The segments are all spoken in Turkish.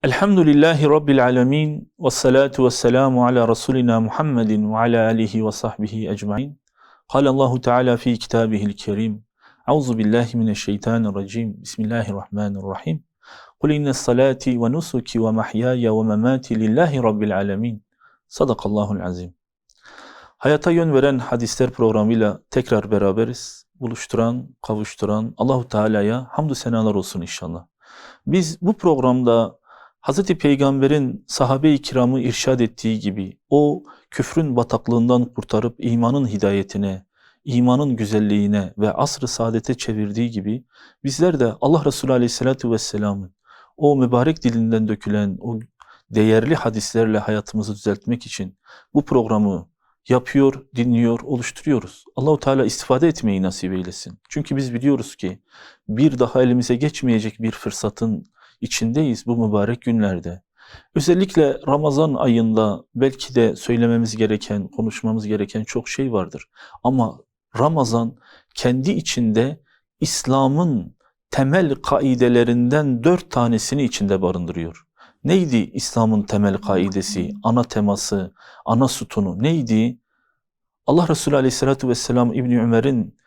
Elhamdülillahi Rabbil alemin ve salatu ve selamu ala Resulina Muhammedin ve ala alihi ve sahbihi ecmain. Allahu Teala fi kitabihil kerim. Euzu billahi mineşşeytanirracim. Bismillahirrahmanirrahim. Kul innes salati ve nusuki ve mahyaya ve memati lillahi Rabbil alemin. Sadakallahul azim. Hayata yön veren hadisler programıyla tekrar beraberiz. Buluşturan, kavuşturan Allahu Teala'ya hamdü senalar olsun inşallah. Biz bu programda Hz. Peygamber'in sahabe-i kiramı irşad ettiği gibi o küfrün bataklığından kurtarıp imanın hidayetine, imanın güzelliğine ve asr-ı saadete çevirdiği gibi bizler de Allah Resulü Aleyhisselatü Vesselam'ın o mübarek dilinden dökülen o değerli hadislerle hayatımızı düzeltmek için bu programı yapıyor, dinliyor, oluşturuyoruz. Allahu Teala istifade etmeyi nasip eylesin. Çünkü biz biliyoruz ki bir daha elimize geçmeyecek bir fırsatın içindeyiz bu mübarek günlerde. Özellikle Ramazan ayında belki de söylememiz gereken, konuşmamız gereken çok şey vardır. Ama Ramazan kendi içinde İslam'ın temel kaidelerinden 4 tanesini içinde barındırıyor. Neydi İslam'ın temel kaidesi, ana teması, ana sütunu neydi? Allah Resulü Aleyhisselatü Vesselam İbni Ömer'in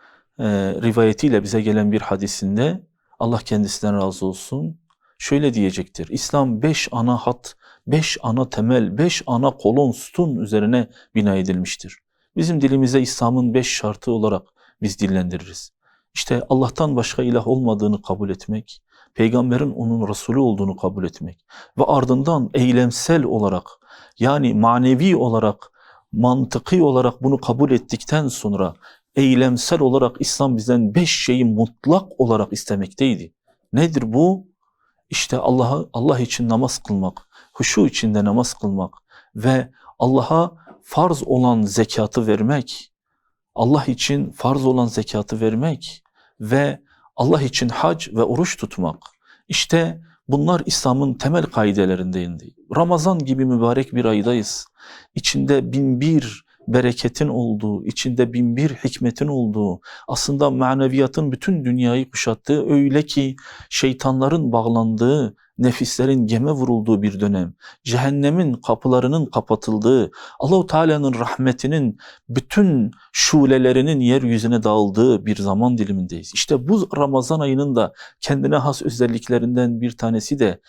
rivayetiyle bize gelen bir hadisinde, Allah kendisinden razı olsun, şöyle diyecektir. İslam 5 ana hat, 5 ana temel, 5 ana kolon sütun üzerine bina edilmiştir. Bizim dilimize İslam'ın 5 şartı olarak biz dillendiririz. İşte Allah'tan başka ilah olmadığını kabul etmek, Peygamberin onun Resulü olduğunu kabul etmek ve ardından eylemsel olarak, yani manevi olarak, mantıki olarak bunu kabul ettikten sonra eylemsel olarak İslam bizden 5 şeyi mutlak olarak istemekteydi. Nedir bu? İşte Allah için namaz kılmak, huşu içinde namaz kılmak ve Allah'a farz olan zekatı vermek, Allah için farz olan zekatı vermek ve Allah için hac ve oruç tutmak. İşte bunlar İslam'ın temel kaidelerindeydi. Ramazan gibi mübarek bir aydayız. İçinde 1001 bereketin olduğu, içinde 1001 hikmetin olduğu, aslında maneviyatın bütün dünyayı kuşattığı, öyle ki şeytanların bağlandığı, nefislerin geme vurulduğu bir dönem, cehennemin kapılarının kapatıldığı, Allah-u Teala'nın rahmetinin bütün şulelerinin yeryüzüne dağıldığı bir zaman dilimindeyiz. İşte bu Ramazan ayının da kendine has özelliklerinden bir tanesi de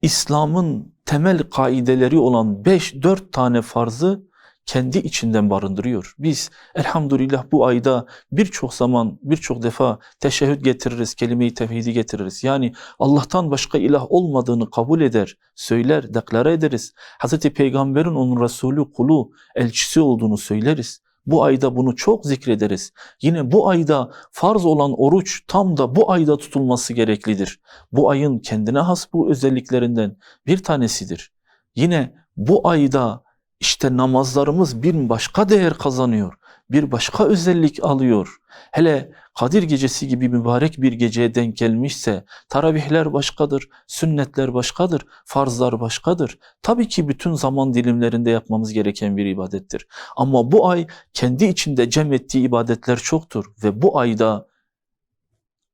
İslam'ın temel kaideleri olan 4 tane farzı kendi içinden barındırıyor. Biz elhamdülillah bu ayda birçok zaman, birçok defa teşehhüd getiririz, kelime-i tevhidi getiririz. Yani Allah'tan başka ilah olmadığını kabul eder, söyler, deklare ederiz. Hz. Peygamber'in onun Resulü, kulu, elçisi olduğunu söyleriz. Bu ayda bunu çok zikrederiz. Yine bu ayda farz olan oruç tam da bu ayda tutulması gereklidir. Bu ayın kendine has bu özelliklerinden bir tanesidir. Yine bu ayda İşte namazlarımız bir başka değer kazanıyor, bir başka özellik alıyor. Hele Kadir Gecesi gibi mübarek bir geceye denk gelmişse, taravihler başkadır, sünnetler başkadır, farzlar başkadır. Tabii ki bütün zaman dilimlerinde yapmamız gereken bir ibadettir. Ama bu ay kendi içinde cem ettiği ibadetler çoktur ve bu ayda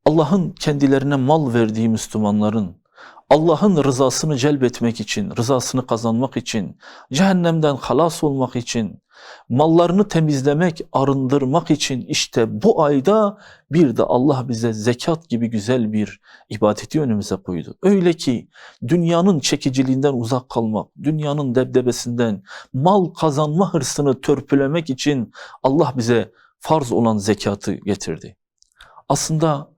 Allah'ın kendilerine mal verdiği Müslümanların, Allah'ın rızasını celbetmek için, rızasını kazanmak için, cehennemden halas olmak için, mallarını temizlemek, arındırmak için işte bu ayda bir de Allah bize zekat gibi güzel bir ibadeti önümüze koydu. Öyle ki dünyanın çekiciliğinden uzak kalmak, dünyanın debdebesinden, mal kazanma hırsını törpülemek için Allah bize farz olan zekatı getirdi. Aslında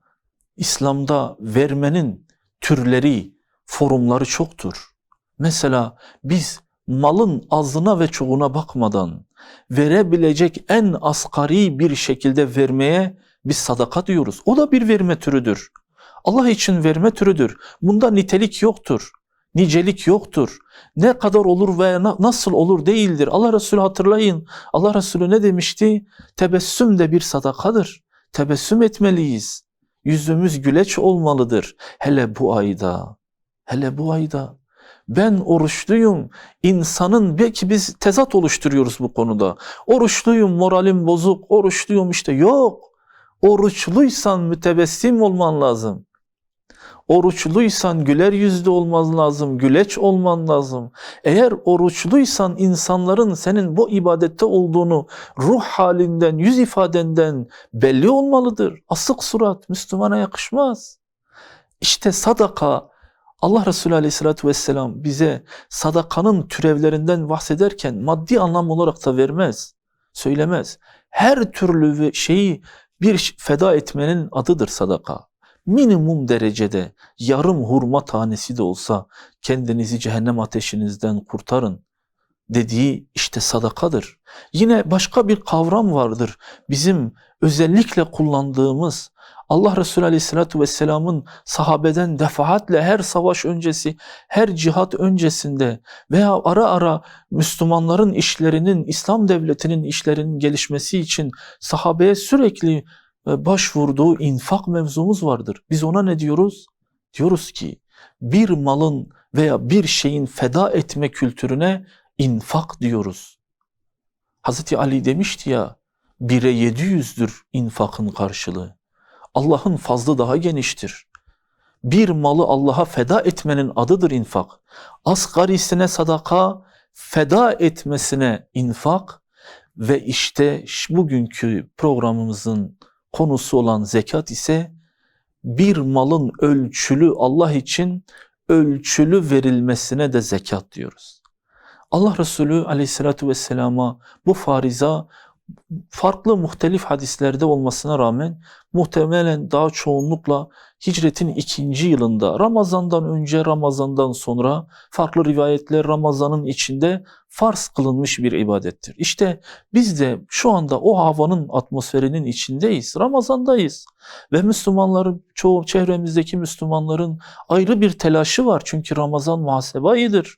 İslam'da vermenin türleri, formları çoktur. Mesela biz malın azına ve çoğuna bakmadan verebilecek en asgari bir şekilde vermeye biz sadaka diyoruz. O da bir verme türüdür. Allah için verme türüdür. Bunda nitelik yoktur. Nicelik yoktur. Ne kadar olur ve nasıl olur değildir. Allah Resulü hatırlayın. Allah Resulü ne demişti? Tebessüm de bir sadakadır. Tebessüm etmeliyiz. Yüzümüz güleç olmalıdır. Hele bu ayda. Hele bu ayda. Ben oruçluyum. İnsanın, belki biz tezat oluşturuyoruz bu konuda. Oruçluyum, moralim bozuk. Oruçluyum işte. Yok. Oruçluysan mütebessim olman lazım. Oruçluysan güler yüzlü olman lazım, güleç olman lazım. Eğer oruçluysan insanların senin bu ibadette olduğunu ruh halinden, yüz ifadenden belli olmalıdır. Asık surat Müslümana yakışmaz. İşte sadaka, Allah Resulü Aleyhisselatü Vesselam bize sadakanın türevlerinden bahsederken maddi anlam olarak da vermez, söylemez. Her türlü şeyi bir feda etmenin adıdır sadaka. Minimum derecede yarım hurma tanesi de olsa kendinizi cehennem ateşinizden kurtarın dediği işte sadakadır. Yine başka bir kavram vardır. Bizim özellikle kullandığımız Allah Resulü Aleyhisselatü Vesselam'ın sahabeden defaatle her savaş öncesi, her cihat öncesinde veya ara ara Müslümanların işlerinin, İslam devletinin işlerinin gelişmesi için sahabeye sürekli başvurduğu infak mevzumuz vardır. Biz ona ne diyoruz? Diyoruz ki bir malın veya bir şeyin feda etme kültürüne infak diyoruz. Hazreti Ali demişti ya, 1'e 700'dür infakın karşılığı. Allah'ın fazlı daha geniştir. Bir malı Allah'a feda etmenin adıdır infak. Asgarisine sadaka, feda etmesine infak ve işte bugünkü programımızın konusu olan zekat ise bir malın ölçülü Allah için ölçülü verilmesine de zekat diyoruz. Allah Resulü Aleyhisselatü Vesselam'a bu fariza farklı muhtelif hadislerde olmasına rağmen muhtemelen daha çoğunlukla hicretin 2. yılında Ramazan'dan önce, Ramazan'dan sonra farklı rivayetler Ramazan'ın içinde farz kılınmış bir ibadettir. İşte biz de şu anda o havanın atmosferinin içindeyiz. Ramazan'dayız ve Müslümanların çoğu çevremizdeki Müslümanların ayrı bir telaşı var. Çünkü Ramazan muhasebe ayıdır.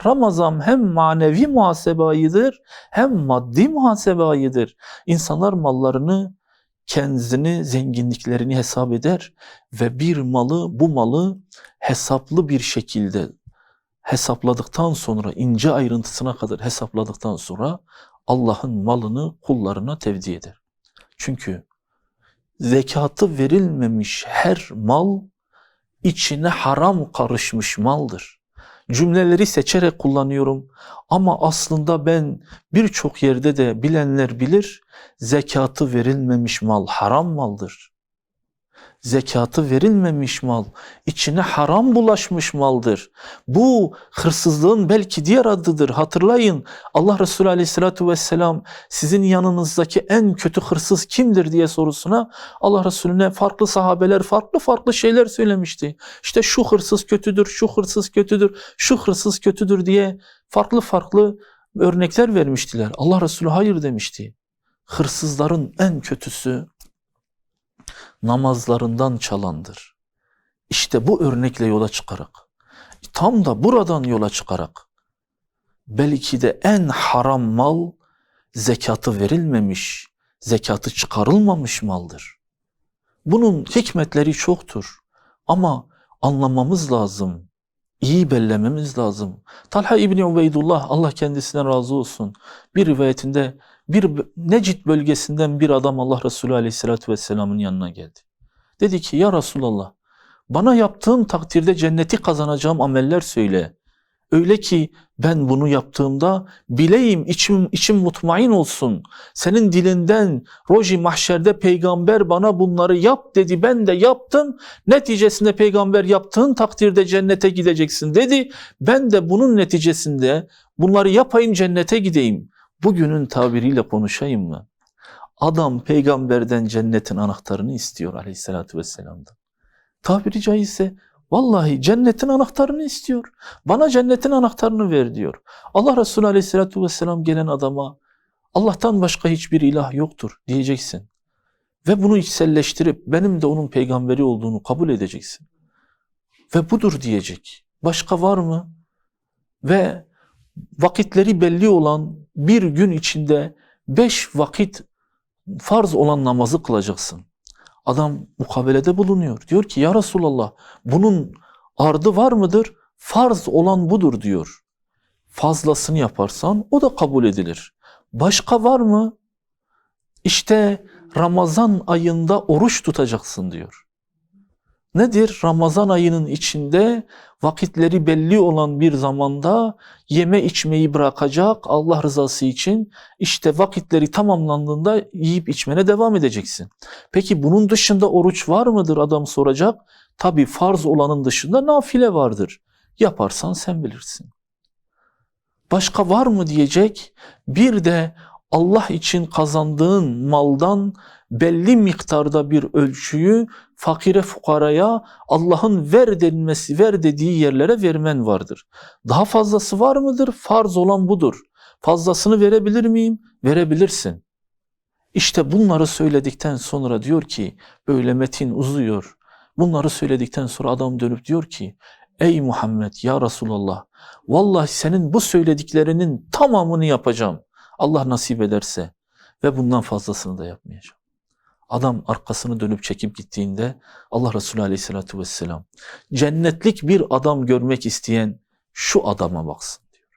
Ramazan hem manevi muhasebe ayıdır hem maddi muhasebe ayıdır. İnsanlar mallarını, kendini, zenginliklerini hesap eder ve bu malı hesaplı bir şekilde hesapladıktan sonra, ince ayrıntısına kadar hesapladıktan sonra Allah'ın malını kullarına tevdi eder. Çünkü zekatı verilmemiş her mal içine haram karışmış maldır. Cümleleri seçerek kullanıyorum ama aslında ben birçok yerde de bilenler bilir, zekatı verilmemiş mal haram maldır. Zekatı verilmemiş mal, içine haram bulaşmış maldır. Bu hırsızlığın belki diğer adıdır. Hatırlayın, Allah Resulü Aleyhisselatü Vesselam sizin yanınızdaki en kötü hırsız kimdir diye sorusuna Allah Resulüne farklı sahabeler farklı şeyler söylemişti. İşte şu hırsız kötüdür, şu hırsız kötüdür, şu hırsız kötüdür diye farklı örnekler vermiştiler. Allah Resulü hayır demişti. Hırsızların en kötüsü namazlarından çalandır. İşte bu örnekle yola çıkarak, tam da buradan yola çıkarak, belki de en haram mal zekatı verilmemiş, zekatı çıkarılmamış maldır. Bunun hikmetleri çoktur ama anlamamız lazım, iyi bellememiz lazım. Talha İbni Ubeydullah, Allah kendisinden razı olsun, bir rivayetinde bir Necid bölgesinden bir adam Allah Resulü Aleyhisselatü Vesselam'ın yanına geldi. Dedi ki ya Resulallah, bana yaptığım takdirde cenneti kazanacağım ameller söyle. Öyle ki ben bunu yaptığımda bileyim, içim mutmain olsun. Senin dilinden Roji mahşerde peygamber bana bunları yap dedi, ben de yaptım. Neticesinde peygamber yaptığın takdirde cennete gideceksin dedi. Ben de bunun neticesinde bunları yapayım, cennete gideyim. Bugünün tabiriyle konuşayım mı? Adam peygamberden cennetin anahtarını istiyor Aleyhisselatü Vesselam'dan. Tabiri caizse vallahi cennetin anahtarını istiyor. Bana cennetin anahtarını ver diyor. Allah Resulü Aleyhisselatü Vesselam gelen adama Allah'tan başka hiçbir ilah yoktur diyeceksin. Ve bunu içselleştirip benim de onun peygamberi olduğunu kabul edeceksin. Ve budur diyecek. Başka var mı? Ve vakitleri belli olan bir gün içinde 5 vakit farz olan namazı kılacaksın. Adam mukabelede bulunuyor. Diyor ki ya Resulallah bunun ardı var mıdır? Farz olan budur diyor. Fazlasını yaparsan o da kabul edilir. Başka var mı? İşte Ramazan ayında oruç tutacaksın diyor. Nedir? Ramazan ayının içinde vakitleri belli olan bir zamanda yeme içmeyi bırakacak Allah rızası için. İşte vakitleri tamamlandığında yiyip içmene devam edeceksin. Peki bunun dışında oruç var mıdır adam soracak. Tabii farz olanın dışında nafile vardır. Yaparsan sen bilirsin. Başka var mı diyecek. Bir de Allah için kazandığın maldan belli miktarda bir ölçüyü fakire fukaraya Allah'ın ver dediği yerlere vermen vardır. Daha fazlası var mıdır? Farz olan budur. Fazlasını verebilir miyim? Verebilirsin. İşte bunları söyledikten sonra diyor ki, böyle metin uzuyor. Bunları söyledikten sonra adam dönüp diyor ki, ey Muhammed ya Resulallah, vallahi senin bu söylediklerinin tamamını yapacağım. Allah nasip ederse ve bundan fazlasını da yapmayacağım. Adam arkasını dönüp çekip gittiğinde Allah Resulü Aleyhisselatü Vesselam, cennetlik bir adam görmek isteyen şu adama baksın diyor.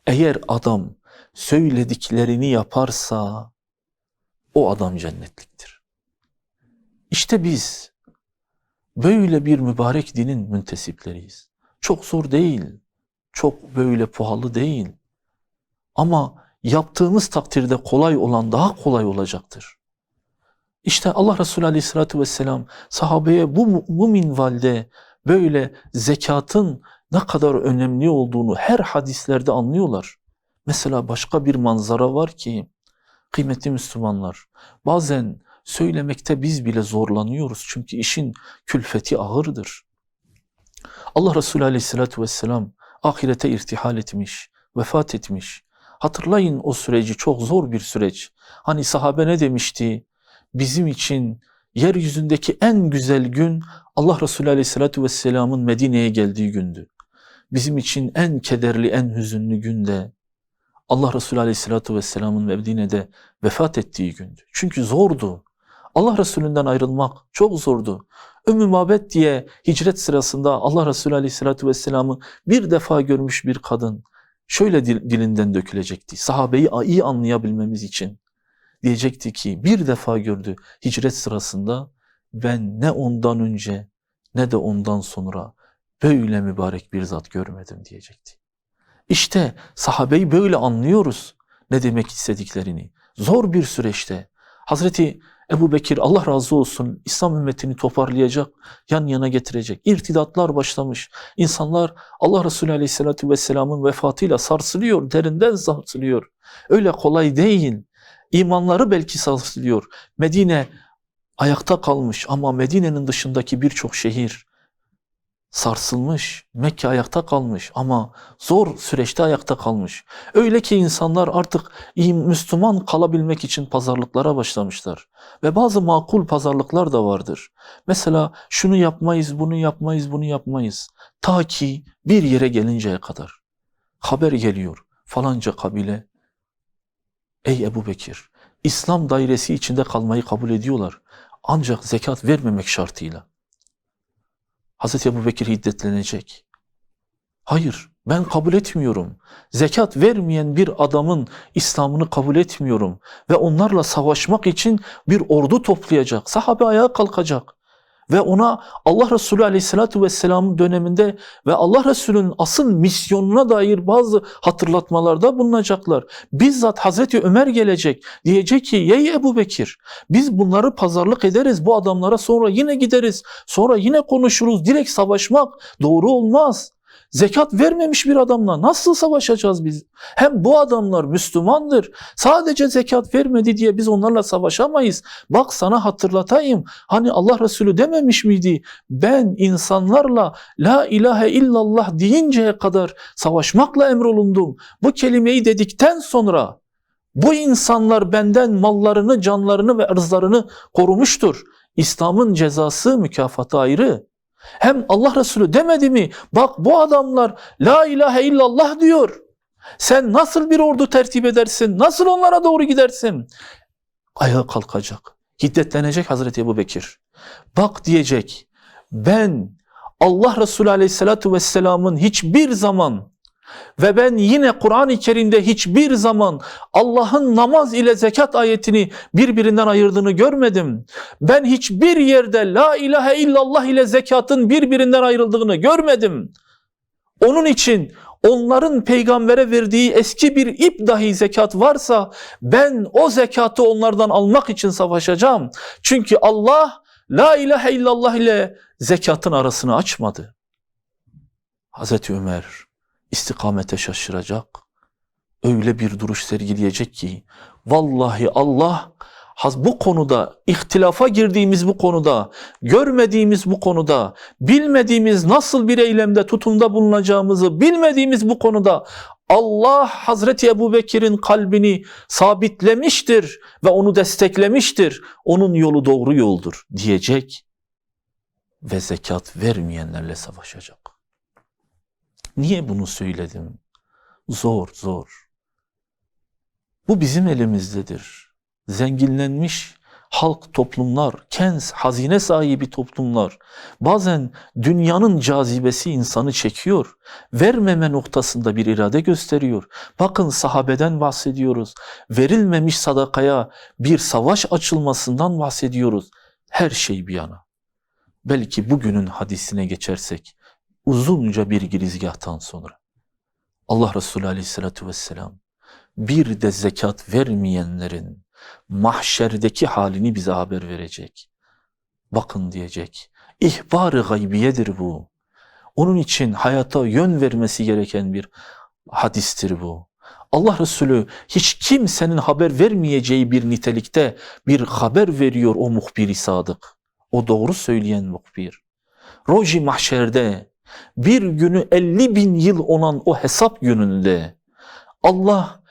Eğer adam söylediklerini yaparsa o adam cennetliktir. İşte biz böyle bir mübarek dinin müntesipleriyiz. Çok zor değil, çok böyle pahalı değil. Ama yaptığımız takdirde kolay olan daha kolay olacaktır. İşte Allah Resulü Aleyhisselatü Vesselam sahabeye bu minvalde böyle zekatın ne kadar önemli olduğunu her hadislerde anlıyorlar. Mesela başka bir manzara var ki, kıymetli Müslümanlar, bazen söylemekte biz bile zorlanıyoruz çünkü işin külfeti ağırdır. Allah Resulü Aleyhisselatü Vesselam ahirete irtihal etmiş, vefat etmiş. Hatırlayın o süreci, çok zor bir süreç. Hani sahabe ne demişti? Bizim için yeryüzündeki en güzel gün Allah Resulü Aleyhisselatü Vesselam'ın Medine'ye geldiği gündü. Bizim için en kederli, en hüzünlü gün de Allah Resulü Aleyhisselatü Vesselam'ın Medine'de vefat ettiği gündü. Çünkü zordu. Allah Resulü'nden ayrılmak çok zordu. Ümmü Mabed diye hicret sırasında Allah Resulü Aleyhisselatü Vesselam'ı bir defa görmüş bir kadın şöyle dilinden dökülecekti. Sahabeyi iyi anlayabilmemiz için diyecekti ki, bir defa gördü hicret sırasında, ben ne ondan önce ne de ondan sonra böyle mübarek bir zat görmedim diyecekti. İşte sahabeyi böyle anlıyoruz ne demek istediklerini. Zor bir süreçte Hazreti Ebu Bekir, Allah razı olsun, İslam ümmetini toparlayacak, yan yana getirecek. İrtidatlar başlamış. İnsanlar Allah Resulü Aleyhisselatü Vesselam'ın vefatıyla sarsılıyor, derinden sarsılıyor. Öyle kolay değil. İmanları belki sarsılıyor. Medine ayakta kalmış ama Medine'nin dışındaki birçok şehir sarsılmış. Mekke ayakta kalmış ama zor süreçte ayakta kalmış. Öyle ki insanlar artık Müslüman kalabilmek için pazarlıklara başlamışlar. Ve bazı makul pazarlıklar da vardır. Mesela şunu yapmayız, bunu yapmayız, bunu yapmayız. Ta ki bir yere gelinceye kadar. Haber geliyor falanca kabile, ey Ebu Bekir, İslam dairesi içinde kalmayı kabul ediyorlar. Ancak zekat vermemek şartıyla. Hazreti Ebu Bekir hiddetlenecek. Hayır, ben kabul etmiyorum. Zekat vermeyen bir adamın İslam'ını kabul etmiyorum. Ve onlarla savaşmak için bir ordu toplayacak. Sahabe ayağa kalkacak. Ve ona Allah Resulü Aleyhisselatü Vesselam'ın döneminde ve Allah Resulü'nün asıl misyonuna dair bazı hatırlatmalarda bulunacaklar. Bizzat Hazreti Ömer gelecek. Diyecek ki, ey Ebu Bekir, biz bunları pazarlık ederiz bu adamlara, sonra yine gideriz. Sonra yine konuşuruz. Direkt savaşmak doğru olmaz. Zekat vermemiş bir adamla nasıl savaşacağız biz? Hem bu adamlar Müslümandır. Sadece zekat vermedi diye biz onlarla savaşamayız. Bak sana hatırlatayım. Hani Allah Resulü dememiş miydi? Ben insanlarla la ilahe illallah deyinceye kadar savaşmakla emrolundum. Bu kelimeyi dedikten sonra bu insanlar benden mallarını, canlarını ve ırzlarını korumuştur. İslam'ın cezası, mükafatı ayrı. Hem Allah Resulü demedi mi? Bak bu adamlar la ilahe illallah diyor. Sen nasıl bir ordu tertip edersin? Nasıl onlara doğru gidersin? Ayağa kalkacak. Hiddetlenecek Hazreti Ebu Bekir. Bak diyecek, ben Allah Resulü Aleyhisselatü Vesselam'ın hiçbir zaman Ve ben yine Kur'an-ı Kerim'de hiçbir zaman Allah'ın namaz ile zekat ayetini birbirinden ayırdığını görmedim. Ben hiçbir yerde la ilahe illallah ile zekatın birbirinden ayrıldığını görmedim. Onun için onların peygambere verdiği eski bir ip dahi zekat varsa ben o zekatı onlardan almak için savaşacağım. Çünkü Allah la ilahe illallah ile zekatın arasını açmadı. Hazreti Ömer istikamete şaşıracak. Öyle bir duruş sergileyecek ki vallahi Allah bu konuda, ihtilafa girdiğimiz bu konuda, görmediğimiz bu konuda, bilmediğimiz nasıl bir eylemde tutumda bulunacağımızı bilmediğimiz bu konuda Allah Hazreti Ebubekir'in kalbini sabitlemiştir ve onu desteklemiştir. Onun yolu doğru yoldur diyecek ve zekat vermeyenlerle savaşacak. Niye bunu söyledim? Zor. Bu bizim elimizdedir. Zenginlenmiş halk toplumlar, kenz, hazine sahibi toplumlar bazen dünyanın cazibesi insanı çekiyor. Vermeme noktasında bir irade gösteriyor. Bakın sahabeden bahsediyoruz. Verilmemiş sadakaya bir savaş açılmasından bahsediyoruz. Her şey bir yana. Belki bugünün hadisine geçersek uzunca bir girizgahtan sonra Allah Resulü Aleyhisselatü Vesselam bir de zekat vermeyenlerin mahşerdeki halini bize haber verecek. Bakın diyecek. İhbar-ı gaybiyedir bu. Onun için hayata yön vermesi gereken bir hadistir bu. Allah Resulü hiç kimsenin haber vermeyeceği bir nitelikte bir haber veriyor o muhbir-i sadık. O doğru söyleyen muhbir. Roji mahşerde bir günü 50.000 yıl olan o hesap gününde Allah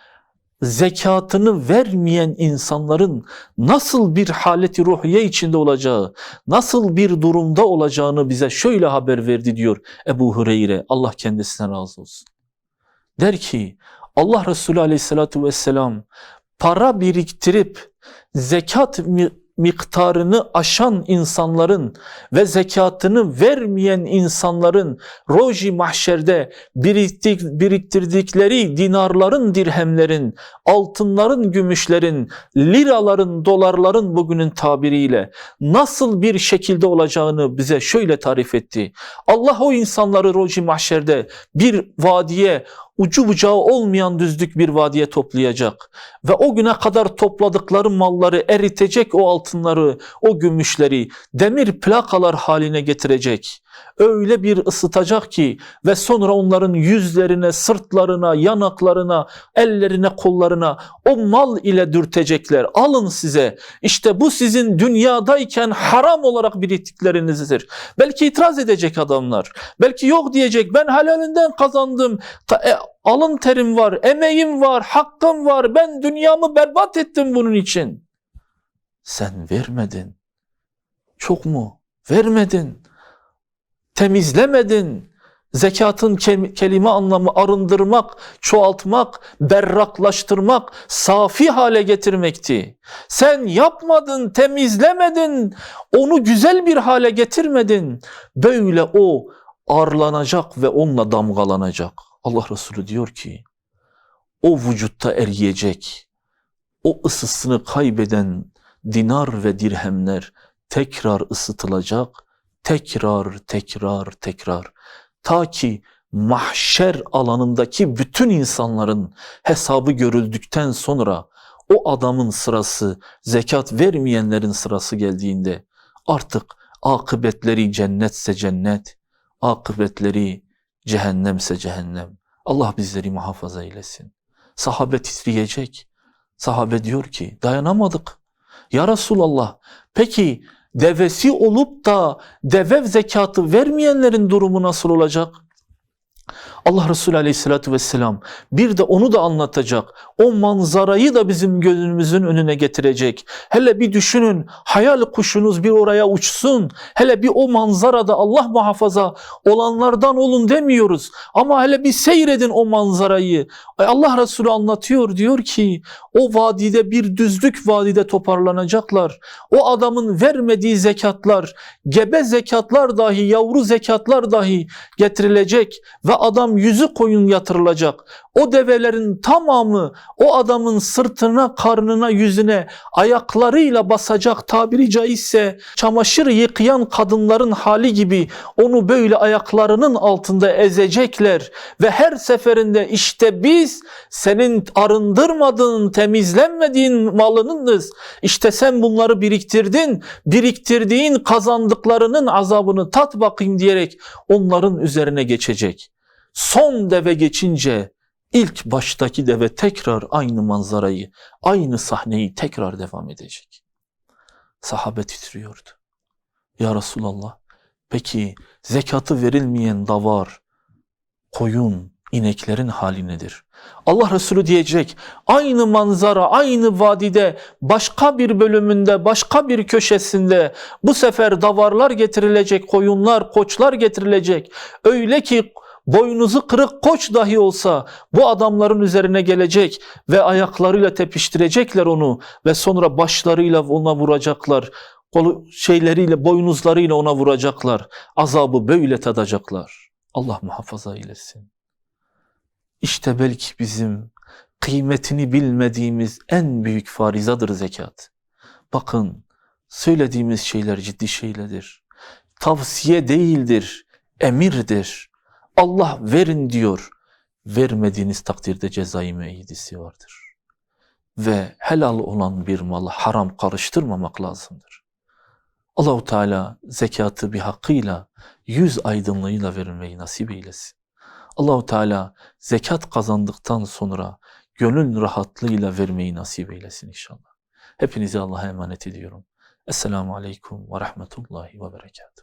zekatını vermeyen insanların nasıl bir haleti ruhiye içinde olacağı, nasıl bir durumda olacağını bize şöyle haber verdi diyor Ebu Hureyre. Allah kendisinden razı olsun. Der ki Allah Resulü Aleyhisselatü Vesselam para biriktirip zekat miktarını aşan insanların ve zekatını vermeyen insanların roji mahşerde biriktirdikleri dinarların, dirhemlerin, altınların, gümüşlerin, liraların, dolarların bugünün tabiriyle nasıl bir şekilde olacağını bize şöyle tarif etti. Allah o insanları roji mahşerde bir vadiye, ucu bucağı olmayan düzlük bir vadiye toplayacak ve o güne kadar topladıkları malları eritecek, o altınları, o gümüşleri demir plakalar haline getirecek. Öyle bir ısıtacak ki ve sonra onların yüzlerine, sırtlarına, yanaklarına, ellerine, kollarına o mal ile dürtecekler. Alın size. İşte bu sizin dünyadayken haram olarak biriktiklerinizdir. Belki itiraz edecek adamlar. Belki yok diyecek. Ben helalinden kazandım. Alın terim var, emeğim var, hakkım var. Ben dünyamı berbat ettim bunun için. Sen vermedin. Çok mu? Vermedin. Temizlemedin. Zekatın kelime anlamı arındırmak, çoğaltmak, berraklaştırmak, safi hale getirmekti. Sen yapmadın, temizlemedin, onu güzel bir hale getirmedin. Böyle o ağırlanacak ve onunla damgalanacak. Allah Resulü diyor ki, o vücutta eriyecek, o ısısını kaybeden dinar ve dirhemler tekrar ısıtılacak, tekrar ta ki mahşer alanındaki bütün insanların hesabı görüldükten sonra o adamın sırası, zekat vermeyenlerin sırası geldiğinde artık akıbetleri cennetse cennet, akıbetleri cehennemse cehennem. Allah bizleri muhafaza eylesin. Sahabe titriyecek. Sahabe diyor ki dayanamadık. Ya Resulallah, peki devesi olup da deve zekatı vermeyenlerin durumu nasıl olacak? Allah Resulü Aleyhisselatü Vesselam bir de onu da anlatacak. O manzarayı da bizim gözümüzün önüne getirecek. Hele bir düşünün, hayal kuşunuz bir oraya uçsun. Hele bir o manzarada Allah muhafaza olanlardan olun demiyoruz. Ama hele bir seyredin o manzarayı. Allah Resulü anlatıyor, diyor ki o vadide, bir düzlük vadide toparlanacaklar. O adamın vermediği zekatlar, gebe zekatlar dahi, yavru zekatlar dahi getirilecek ve adam Tam 100'ü koyun yatırılacak. O develerin tamamı o adamın sırtına, karnına, yüzüne ayaklarıyla basacak, tabiri caizse çamaşır yıkayan kadınların hali gibi onu böyle ayaklarının altında ezecekler ve her seferinde işte biz senin arındırmadığın, temizlenmediğin malınınız. İşte sen bunları biriktirdin, biriktirdiğin kazandıklarının azabını tat bakayım diyerek onların üzerine geçecek. Son deve geçince ilk baştaki deve tekrar aynı manzarayı, aynı sahneyi tekrar devam edecek. Sahabe titriyordu. Ya Resulallah, peki zekatı verilmeyen davar, koyun, ineklerin hali nedir? Allah Resulü diyecek, aynı manzara, aynı vadide, başka bir bölümünde, başka bir köşesinde bu sefer davarlar getirilecek, koyunlar, koçlar getirilecek. Öyle ki boynuzu kırık koç dahi olsa bu adamların üzerine gelecek ve ayaklarıyla tepiştirecekler onu ve sonra başlarıyla ona vuracaklar. Boynuzlarıyla ona vuracaklar. Azabı böyle tadacaklar. Allah muhafaza eylesin. İşte belki bizim kıymetini bilmediğimiz en büyük farizadır zekat. Bakın, söylediğimiz şeyler ciddi şeylerdir. Tavsiye değildir, emirdir. Allah verin diyor. Vermediğiniz takdirde cezai müeyyidesi vardır. Ve helal olan bir malı haram karıştırmamak lazımdır. Allah-u Teala zekatı bir hakkıyla, yüz aydınlığıyla vermeyi nasip eylesin. Allah-u Teala zekat kazandıktan sonra gönül rahatlığıyla vermeyi nasip eylesin inşallah. Hepinizi Allah'a emanet ediyorum. Esselamu Aleyküm ve Rahmetullahi ve Berekatuhu.